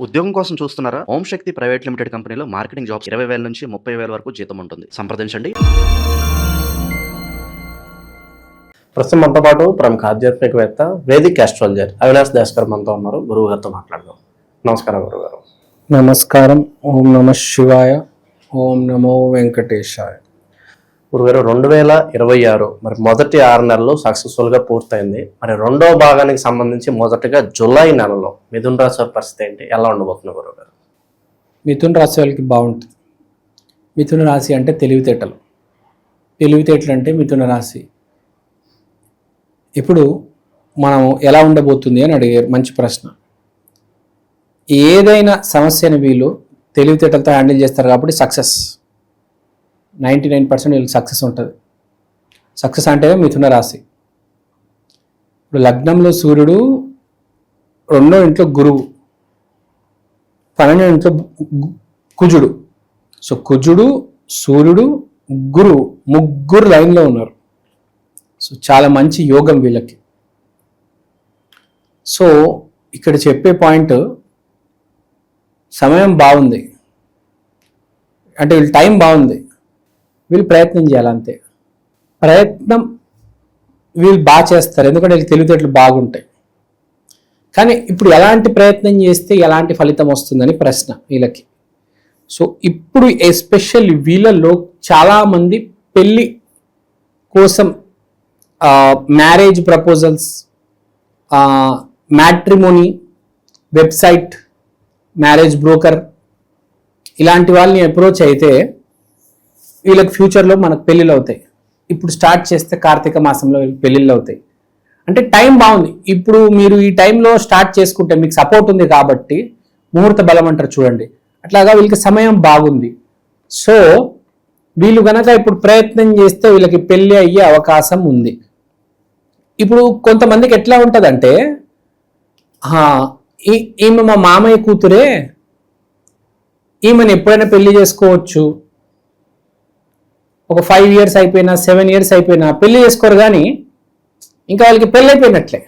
ఉద్యోగం కోసం చూస్తున్నారా? ఓం శక్తి ప్రైవేట్ లిమిటెడ్ కంపెనీలో మార్కెటింగ్ జాబ్స్ 20,000 నుంచి 30,000 వరకు జీతం ఉంటుంది. సంప్రదించండి. ప్రస్తుతం మనతో పాటు ప్రముఖ ఆధ్యాత్మికవేత్త వేదిక్ ఆస్ట్రాలజర్ అవినాష్ దాస్ గారు మనతో ఉన్నారు. గురువు గారితో మాట్లాడదాం. నమస్కారం గురువు గారు. నమస్కారం. ఓం నమ శివాయ. ఓం నమో వెంకటేశాయ. గురుగారు, 2026 మరి మొదటి 6 నెలలు సక్సెస్ఫుల్ గా పూర్తయింది. మరి రెండో భాగానికి సంబంధించి మొదటగా జూలై నెలలో మిథున రాశి వారి పరిస్థితి ఏంటి, ఎలా ఉండబోతుంది గురుగారు? మిథున రాశి వాళ్ళకి బాగుంటుంది. మిథున రాశి అంటే తెలివితేటలు. తెలివితేటలు అంటే మిథున రాశి. ఇప్పుడు మనం ఎలా ఉండబోతుంది అని అడిగారు, మంచి ప్రశ్న. ఏదైనా సమస్యను వీళ్ళు తెలివితేటలతో హ్యాండిల్ చేస్తారు కాబట్టి సక్సెస్ 99% వీళ్ళకి సక్సెస్ ఉంటుంది. సక్సెస్ అంటే మిథున రాశి. ఇప్పుడు లగ్నంలో సూర్యుడు, 2వ ఇంట్లో గురువు, 12వ ఇంట్లో కుజుడు. సో కుజుడు, సూర్యుడు, గురువు ముగ్గురు లైన్లో ఉన్నారు. సో చాలా మంచి యోగం వీళ్ళకి. సో ఇక్కడ చెప్పే పాయింట్, సమయం బాగుంది అంటే వీళ్ళు టైం బాగుంది, వీళ్ళు ప్రయత్నం చేయాలంతే. ప్రయత్నం వీళ్ళు బాగా చేస్తారు, ఎందుకంటే వీళ్ళు తెలివితేటలు బాగుంటాయి. కానీ ఇప్పుడు ఎలాంటి ప్రయత్నం చేస్తే ఎలాంటి ఫలితం వస్తుందని ప్రశ్న వీళ్ళకి. సో ఇప్పుడు ఎస్పెషల్ వీళ్ళల్లో చాలామంది పెళ్ళి కోసం marriage proposals, matrimony website, marriage broker ఇలాంటి వాళ్ళని అప్రోచ్ అయితే వీళ్ళకి ఫ్యూచర్లో మనకు పెళ్ళిళ్ళు అవుతాయి. ఇప్పుడు స్టార్ట్ చేస్తే కార్తీక మాసంలో వీళ్ళకి పెళ్ళిళ్ళు అవుతాయి. అంటే టైం బాగుంది. ఇప్పుడు మీరు ఈ టైంలో స్టార్ట్ చేసుకుంటే మీకు సపోర్ట్ ఉంది కాబట్టి ముహూర్త బలం అంటారు చూడండి, అట్లాగా వీళ్ళకి సమయం బాగుంది. సో వీళ్ళు కనుక ఇప్పుడు ప్రయత్నం చేస్తే వీళ్ళకి పెళ్ళి అయ్యే అవకాశం ఉంది. ఇప్పుడు కొంతమందికి ఎట్లా ఉంటుందంటే, ఈమె మా మామయ్య కూతురే, ఈమెను ఎప్పుడైనా పెళ్లి చేసుకోవచ్చు, ఒక 5 years అయిపోయినా 7 years అయిపోయినా పెళ్లి చేసుకోరు, కానీ ఇంకా వాళ్ళకి పెళ్ళి అయిపోయినట్లే.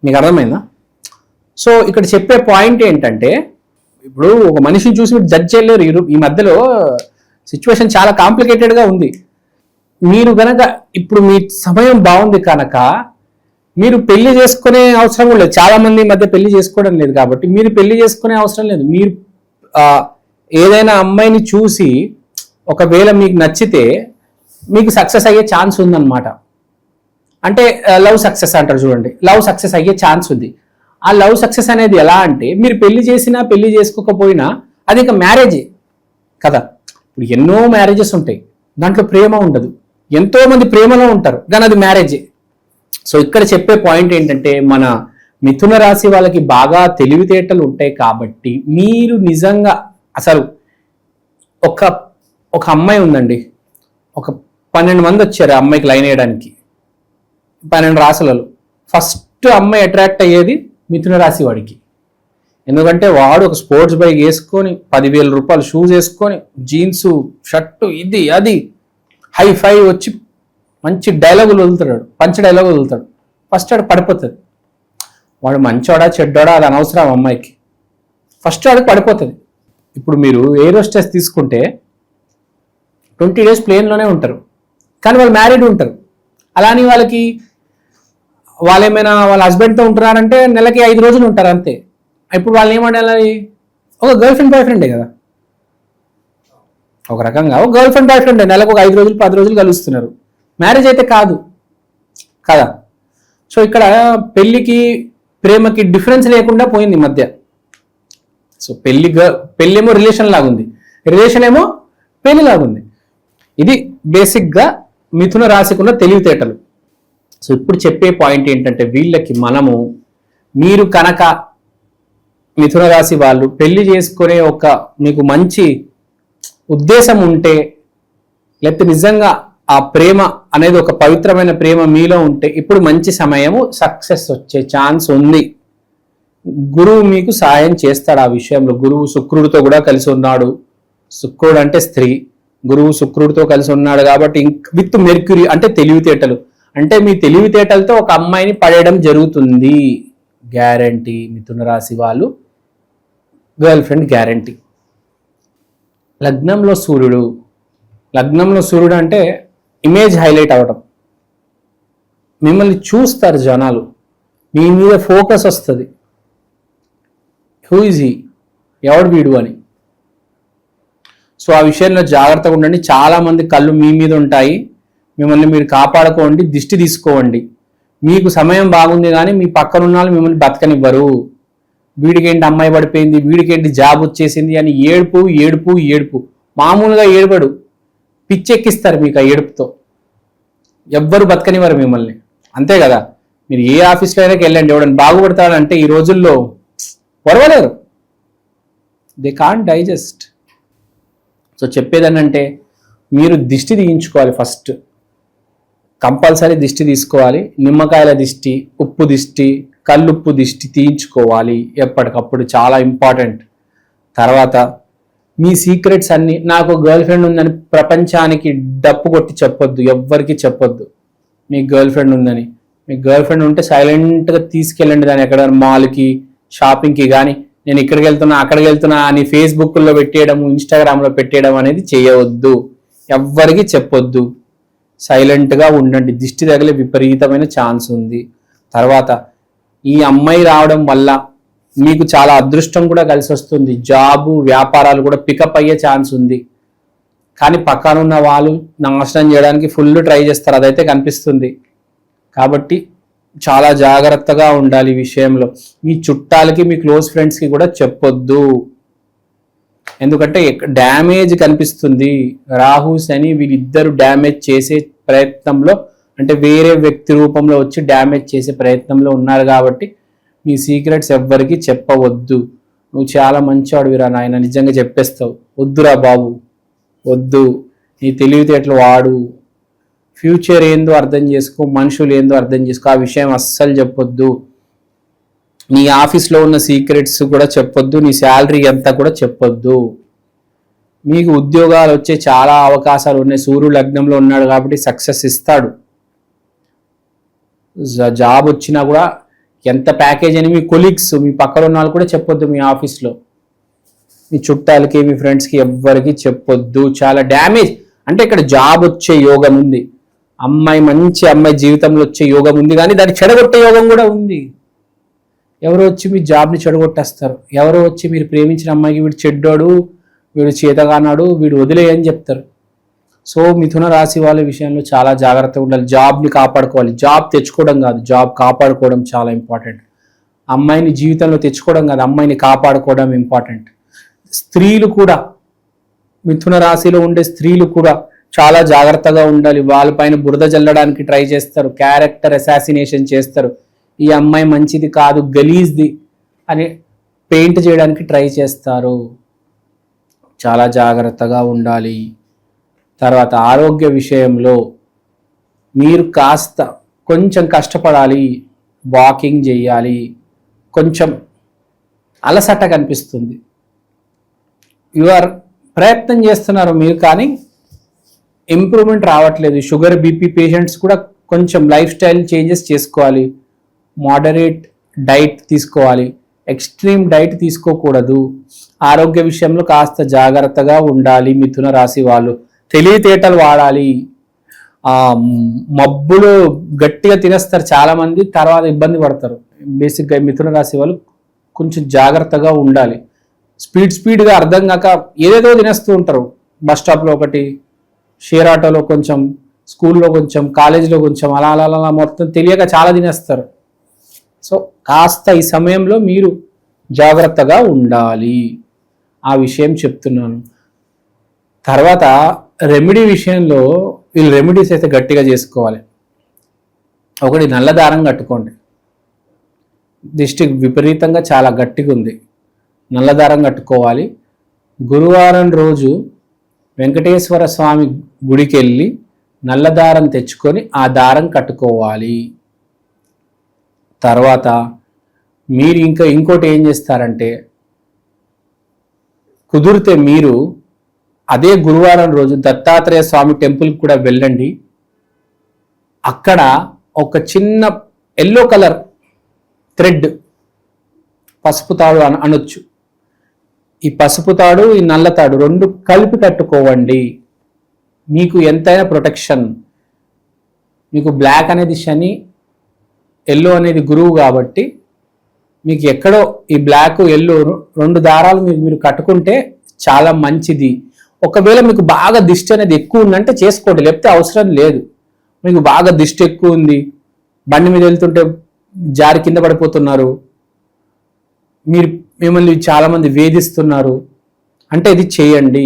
మీకు అర్థమైందా? సో ఇక్కడ చెప్పే పాయింట్ ఏంటంటే, ఇప్పుడు ఒక మనిషిని చూసి మీరు జడ్జ్ చేయలేరు. ఈ మధ్యలో సిచ్యువేషన్ చాలా కాంప్లికేటెడ్గా ఉంది. మీరు కనుక ఇప్పుడు మీ సమయం బాగుంది కనుక మీరు పెళ్లి చేసుకునే అవసరం కూడా లేదు. చాలా మంది ఈ మధ్య పెళ్లి చేసుకోవడం లేదు కాబట్టి మీరు పెళ్లి చేసుకునే అవసరం లేదు. మీరు ఏదైనా అమ్మాయిని చూసి ఒకవేళ మీకు నచ్చితే మీకు సక్సెస్ అయ్యే ఛాన్స్ ఉందన్నమాట. అంటే లవ్ సక్సెస్ అంటారు చూడండి, లవ్ సక్సెస్ అయ్యే ఛాన్స్ ఉంది. ఆ లవ్ సక్సెస్ అనేది ఎలా అంటే, మీరు పెళ్లి చేసినా పెళ్లి చేసుకోకపోయినా అది ఇక మ్యారేజే కదా. ఇప్పుడు ఎన్నో మ్యారేజెస్ ఉంటాయి, దాంట్లో ప్రేమ ఉండదు. ఎంతో మంది ప్రేమలో ఉంటారు, కానీ అది మ్యారేజే. సో ఇక్కడ చెప్పే పాయింట్ ఏంటంటే, మన మిథున రాశి వాళ్ళకి బాగా తెలివితేటలు ఉంటాయి కాబట్టి మీరు నిజంగా అసలు ఒక అమ్మాయి ఉందండి, ఒక 12 మంది వచ్చారు ఆ అమ్మాయికి లైన్ వేయడానికి. 12 రాశులలో ఫస్ట్ అమ్మాయి అట్రాక్ట్ అయ్యేది మిథున రాశి వాడికి. ఎందుకంటే వాడు ఒక స్పోర్ట్స్ బైక్ వేసుకొని 10,000 రూపాయలు షూస్ వేసుకొని జీన్సు షర్టు ఇది అది హై ఫై వచ్చి మంచి డైలాగులు వదులుతాడు, పంచ డైలాగులు వదులుతాడు. ఫస్ట్ వాడు పడిపోతుంది. వాడు మంచోడా చెడ్డోడా అది అనవసరం అమ్మాయికి, ఫస్ట్ వాడికి పడిపోతుంది. ఇప్పుడు మీరు ఎయిర్ హోస్టెస్ తీసుకుంటే 20 days ప్లేన్లోనే ఉంటారు, కానీ వాళ్ళు మ్యారీడ్ ఉంటారు. అలానే వాళ్ళేమైనా వాళ్ళ హస్బెండ్తో ఉంటున్నారంటే నెలకి 5 రోజులు ఉంటారు అంతే. ఇప్పుడు వాళ్ళని ఏమంటారు, ఒక గర్ల్ ఫ్రెండ్ బాయ్ ఫ్రెండే కదా, ఒక రకంగా ఒక గర్ల్ ఫ్రెండ్ బాయ్ ఫ్రెండే. నెలకు ఒక 5 రోజులు 10 రోజులు కలుస్తున్నారు. మ్యారేజ్ అయితే కాదు కదా. సో ఇక్కడ పెళ్ళికి ప్రేమకి డిఫరెన్స్ లేకుండా పోయింది ఈ మధ్య. సో పెళ్ళేమో రిలేషన్ లాగుంది, రిలేషన్ ఏమో పెళ్లి లాగుంది. ఇది బేసిక్గా మిథున రాశికున్న తెలివితేటలు. సో ఇప్పుడు చెప్పే పాయింట్ ఏంటంటే, వీళ్ళకి మీరు కనుక మిథున రాశి వాళ్ళు పెళ్లి చేసుకునే మీకు మంచి ఉద్దేశం ఉంటే, లేకపోతే నిజంగా ఆ ప్రేమ అనేది ఒక పవిత్రమైన ప్రేమ మీలో ఉంటే, ఇప్పుడు మంచి సమయము, సక్సెస్ వచ్చే ఛాన్స్ ఉంది. గురువు మీకు సాయం చేస్తాడు ఆ విషయంలో. గురువు శుక్రుడితో కూడా కలిసి ఉన్నాడు. శుక్రుడు అంటే స్త్రీ, గురువు శుక్రుడితో కలిసి ఉన్నాడు కాబట్టి విత్ మెర్క్యూరీ అంటే తెలివితేటలు. అంటే మీ తెలివితేటలతో ఒక అమ్మాయిని పడేయడం జరుగుతుంది. గ్యారంటీ మిథున రాశి వాళ్ళు గర్ల్ ఫ్రెండ్ గ్యారంటీ. లగ్నంలో సూర్యుడు అంటే ఇమేజ్ హైలైట్ అవ్వడం, మిమ్మల్ని చూస్తారు జనాలు, మీ మీద ఫోకస్ వస్తుంది. హూ ఈజ్ హీ, ఎవడు వీడు అని. సో ఆ విషయంలో జాగ్రత్తగా ఉండండి. చాలామంది కళ్ళు మీ మీద ఉంటాయి, మిమ్మల్ని మీరు కాపాడుకోండి, దిష్టి తీసుకోండి. మీకు సమయం బాగుంది కానీ మీ పక్కన ఉన్న వాళ్ళు మిమ్మల్ని బతకనివ్వరు. వీడికేంటి అమ్మాయి పడిపోయింది, వీడికేంటి జాబ్ వచ్చేసింది అని ఏడుపు ఏడుపు ఏడుపు. మామూలుగా ఏడుపడు, పిచ్చెక్కిస్తారు మీకు ఆ ఏడుపుతో. ఎవ్వరు బతకనివ్వరు మిమ్మల్ని, అంతే కదా. మీరు ఏ ఆఫీస్లో అయినా వెళ్ళండి, ఎవడని బాగుపడతాడంటే ఈ రోజుల్లో పొరవలేరు, దే కాంట్ డైజెస్ట్. సో చెప్పేదనంటే మీరు దిష్టి తీయించుకోవాలి ఫస్ట్, కంపల్సరీ దిష్టి తీసుకోవాలి. నిమ్మకాయల దిష్టి, ఉప్పు దిష్టి, కల్లుప్పు దిష్టి తీయించుకోవాలి ఎప్పటికప్పుడు, చాలా ఇంపార్టెంట్. తర్వాత మీ సీక్రెట్స్ అన్ని, నాకు గర్ల్ ఫ్రెండ్ ఉందని ప్రపంచానికి డప్పు కొట్టి చెప్పొద్దు, ఎవ్వరికి చెప్పొద్దు మీ గర్ల్ ఫ్రెండ్ ఉందని. మీ గర్ల్ ఫ్రెండ్ ఉంటే సైలెంట్గా తీసుకెళ్ళండి దాన్ని ఎక్కడ మాల్కి, షాపింగ్కి. కానీ నేను ఇక్కడికి వెళ్తున్నా అక్కడికి వెళ్తున్నా అని ఫేస్బుక్లో పెట్టేయడం, ఇన్స్టాగ్రామ్లో పెట్టేయడం అనేది చేయవద్దు, ఎవ్వరికి చెప్పొద్దు. సైలెంట్గా ఉండండి, దిష్టి తగిలే విపరీతమైన ఛాన్స్ ఉంది. తర్వాత ఈ అమ్మాయి రావడం వల్ల మీకు చాలా అదృష్టం కూడా కలిసి వస్తుంది, జాబు వ్యాపారాలు కూడా పికప్ అయ్యే ఛాన్స్ ఉంది. కానీ పక్కన ఉన్న వాళ్ళు నాశనం చేయడానికి ఫుల్ ట్రై చేస్తారు, అదైతే కనిపిస్తుంది. కాబట్టి చాలా జాగ్రత్తగా ఉండాలి ఈ విషయంలో. మీ చుట్టాలకి, మీ క్లోజ్ ఫ్రెండ్స్కి కూడా చెప్పొద్దు, ఎందుకంటే డ్యామేజ్ కనిపిస్తుంది. రాహు శని వీళ్ళిద్దరు డ్యామేజ్ చేసే ప్రయత్నంలో, అంటే వేరే వ్యక్తి రూపంలో వచ్చి డ్యామేజ్ చేసే ప్రయత్నంలో ఉన్నారు. కాబట్టి మీ సీక్రెట్స్ ఎవ్వరికి చెప్పవద్దు. నువ్వు చాలా మంచివాడివిరా నాయన, నిజంగా చెప్పేస్తావు. వద్దురా బాబు, వద్దు. నీ తెలివితేటలు వాడు, ఫ్యూచర్ ఏందో అర్థం చేసుకో, మనుషులు ఏందో అర్థం చేసుకో. ఆ విషయం అస్సలు చెప్పొద్దు. నీ ఆఫీస్లో ఉన్న సీక్రెట్స్ కూడా చెప్పొద్దు, నీ శాలరీ ఎంత కూడా చెప్పొద్దు. మీకు ఉద్యోగాలు వచ్చే చాలా అవకాశాలు ఉన్నాయి. సూర్యుడు లగ్నంలో ఉన్నాడు కాబట్టి సక్సెస్ ఇస్తాడు. జాబ్ వచ్చినా కూడా ఎంత ప్యాకేజ్ అని మీ కొలీగ్స్, మీ పక్కన ఉన్న వాళ్ళు కూడా చెప్పొద్దు. మీ ఆఫీస్లో మీ చుట్టాలకి, మీ ఫ్రెండ్స్కి ఎవ్వరికి చెప్పొద్దు. చాలా డ్యామేజ్. అంటే ఇక్కడ జాబ్ వచ్చే యోగం ఉంది, అమ్మాయి మంచి అమ్మాయి జీవితంలో వచ్చే యోగం ఉంది, కానీ దాన్ని చెడగొట్టే యోగం కూడా ఉంది. ఎవరో వచ్చి మీ జాబ్ని చెడగొట్టేస్తారు, ఎవరో వచ్చి మీరు ప్రేమించిన అమ్మాయికి వీడు చెడ్డోడు, వీడు చేతగానాడు, వీడు వదిలేయని చెప్తారు. సో మిథున రాశి వాళ్ళ విషయంలో చాలా జాగ్రత్తగా ఉండాలి. జాబ్ని కాపాడుకోవాలి, జాబ్ తెచ్చుకోవడం కాదు, జాబ్ కాపాడుకోవడం చాలా ఇంపార్టెంట్. అమ్మాయిని జీవితంలో తెచ్చుకోవడం కాదు, అమ్మాయిని కాపాడుకోవడం ఇంపార్టెంట్. స్త్రీలు కూడా, మిథున రాశిలో ఉండే స్త్రీలు కూడా చాలా జాగ్రత్తగా ఉండాలి. వాళ్ళపైన బురద జల్లడానికి ట్రై చేస్తారు, క్యారెక్టర్ అసాసినేషన్ చేస్తారు. ఈ అమ్మాయి మంచిది కాదు, గలీజ్ది అని పెయింట్ చేయడానికి ట్రై చేస్తారు. చాలా జాగ్రత్తగా ఉండాలి. తర్వాత ఆరోగ్య విషయంలో మీరు కాస్త కొంచెం కష్టపడాలి, వాకింగ్ చేయాలి. కొంచెం అలసట కనిపిస్తుంది, ప్రయత్నం చేస్తున్నారు మీరు, కానీ ఇంప్రూవ్మెంట్ రావట్లేదు. షుగర్ బీపీ పేషెంట్స్ కూడా కొంచెం లైఫ్ స్టైల్ చేంజెస్ చేసుకోవాలి, మోడరేట్ డైట్ తీసుకోవాలి, ఎక్స్ట్రీమ్ డైట్ తీసుకోకూడదు. ఆరోగ్య విషయంలో కాస్త జాగ్రత్తగా ఉండాలి. మిథున రాశి వాళ్ళు తెలివితేటలు వాడాలి. మబ్బులు గట్టిగా తినేస్తారు చాలామంది, తర్వాత ఇబ్బంది పడతారు. బేసిక్గా మిథున రాశి వాళ్ళు కొంచెం జాగ్రత్తగా ఉండాలి. స్పీడ్గా అర్థం కాక ఏదేదో తినేస్తూ ఉంటారు. బస్ స్టాప్లో ఒకటి, షేర్ ఆటోలో కొంచెం, స్కూల్లో కొంచెం, కాలేజీలో కొంచెం, అలా అలా అలా మొత్తం తెలియక చాలా తినేస్తారు. సో కాస్త ఈ సమయంలో మీరు జాగ్రత్తగా ఉండాలి, ఆ విషయం చెప్తున్నాను. తర్వాత రెమెడీ విషయంలో వీళ్ళు రెమెడీస్ అయితే గట్టిగా చేసుకోవాలి. ఒకటి, నల్ల దారం కట్టుకోండి. దిష్టి విపరీతంగా చాలా గట్టిగా ఉంది, నల్ల దారం కట్టుకోవాలి. గురువారం రోజు వెంకటేశ్వర స్వామి గుడికి వెళ్ళి నల్ల దారం తెచ్చుకొని ఆ దారం కట్టుకోవాలి. తర్వాత మీరు ఇంకోటి ఏం చేస్తారంటే, కుదిరితే మీరు అదే గురువారం రోజు దత్తాత్రేయ స్వామి టెంపుల్కి కూడా వెళ్ళండి. అక్కడ ఒక చిన్న ఎల్లో కలర్ థ్రెడ్, పసుపు తాడు అనొచ్చు, ఈ పసుపు తాడు ఈ నల్ల తాడు రెండు కలిపి కట్టుకోవండి, మీకు ఎంతైనా ప్రొటెక్షన్. మీకు బ్లాక్ అనేది శని, ఎల్లో అనేది గురువు కాబట్టి మీకు ఎక్కడో ఈ బ్లాక్ ఎల్లో రెండు దారాలు మీరు కట్టుకుంటే చాలా మంచిది. ఒకవేళ మీకు బాగా దిష్టి అనేది ఎక్కువ ఉందంటే చేసుకోండి, లేకపోతే అవసరం లేదు. మీకు బాగా దిష్టి ఎక్కువ ఉంది, బండి మీద వెళ్తుంటే జారి కింద పడిపోతున్నారు, మిమ్మల్ని చాలా మంది వేధిస్తున్నారు అంటే ఇది చేయండి.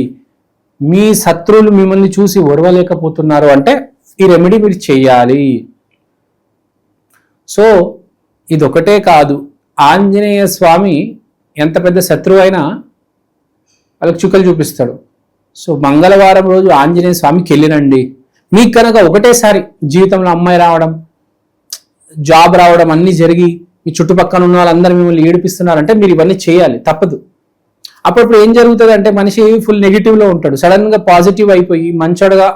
మీ శత్రువులు మిమ్మల్ని చూసి ఓర్వలేకపోతున్నారు అంటే ఈ రెమెడీ మీరు చేయాలి. సో ఇదొకటే కాదు, ఆంజనేయ స్వామి ఎంత పెద్ద శత్రువు అయినా వాళ్ళకి చుక్కలు చూపిస్తాడు. సో మంగళవారం రోజు ఆంజనేయ స్వామికి వెళ్ళినండి. మీకు కనుక ఒకటేసారి జీవితంలో అమ్మాయి రావడం, జాబ్ రావడం అన్నీ జరిగి మీ చుట్టుపక్కల ఉన్న వాళ్ళందరూ మిమ్మల్ని ఏడిపిస్తున్నారంటే మీరు ఇవన్నీ చేయాలి, తప్పదు. అప్పుడప్పుడు ఏం జరుగుతుంది అంటే మనిషి ఫుల్ నెగిటివ్లో ఉంటాడు, సడన్గా పాజిటివ్ అయిపోయి మంచోడుగా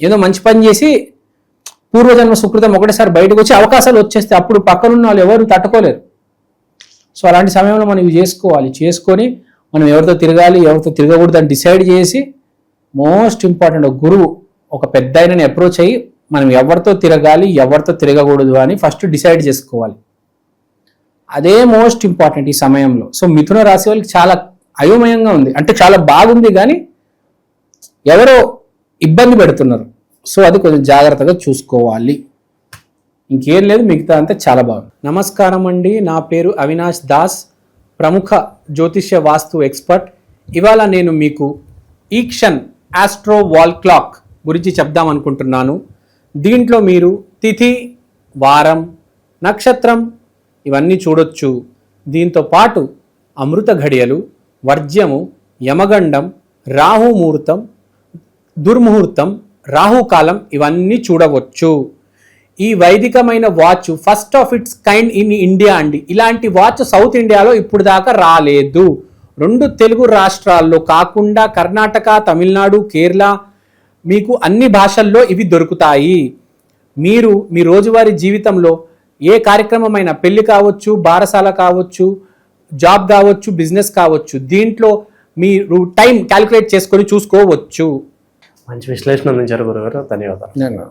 ఏదో మంచి పని చేసి పూర్వజన్మ సుకృతం ఒకటేసారి బయటకు వచ్చి అవకాశాలు వచ్చేస్తే అప్పుడు పక్కనున్న వాళ్ళు ఎవరు తట్టుకోలేరు. సో అలాంటి సమయంలో మనం ఇవి చేసుకొని మనం ఎవరితో తిరగాలి ఎవరితో తిరగకూడదు అని డిసైడ్ చేసి, మోస్ట్ ఇంపార్టెంట్ గురువు ఒక పెద్ద ఆయనని అప్రోచ్ అయ్యి మనం ఎవరితో తిరగాలి ఎవరితో తిరగకూడదు అని ఫస్ట్ డిసైడ్ చేసుకోవాలి. అదే మోస్ట్ ఇంపార్టెంట్ ఈ సమయంలో. సో మిథున రాశి వాళ్ళకి చాలా అయోమయంగా ఉంది, అంటే చాలా బాగుంది కానీ ఎవరో ఇబ్బంది పెడుతున్నారు. సో అది కొంచెం జాగ్రత్తగా చూసుకోవాలి. ఇంకేం లేదు, మిగతా అంతా చాలా బాగుంది. నమస్కారం అండి, నా పేరు అవినాష్ దాస్, ప్రముఖ జ్యోతిష్య వాస్తు ఎక్స్పర్ట్. ఇవాళ నేను మీకు ఈక్షన్ ఆస్ట్రో వాల్ క్లాక్ గురించి చెప్దాం అనుకుంటున్నాను. దీంట్లో మీరు తిథి, వారం, నక్షత్రం ఇవన్నీ చూడొచ్చు. దీంతో పాటు అమృత ఘడియలు, వర్జ్యము, యమగండం, రాహుముహూర్తం, దుర్ముహూర్తం, రాహుకాలం ఇవన్నీ చూడవచ్చు. ఈ వైదికమైన watch first of its kind in India అండి. ఇలాంటి వాచ్ సౌత్ ఇండియాలో ఇప్పుడు దాకా రాలేదు. 2 తెలుగు రాష్ట్రాల్లో కాకుండా కర్ణాటక, తమిళనాడు, కేరళ మీకు అన్ని భాషల్లో ఇవి దొరుకుతాయి. మీరు మీ రోజువారీ జీవితంలో ఏ కార్యక్రమమైనా, పెళ్లి కావచ్చు, బారసాల కావచ్చు, జాబ్ కావచ్చు, బిజినెస్ కావచ్చు, దీంట్లో మీరు టైం క్యాలిక్యులేట్ చేసుకొని చూసుకోవచ్చు. మంచి విశ్లేషణ అందించారు గురుగారు, ధన్యవాదాలు.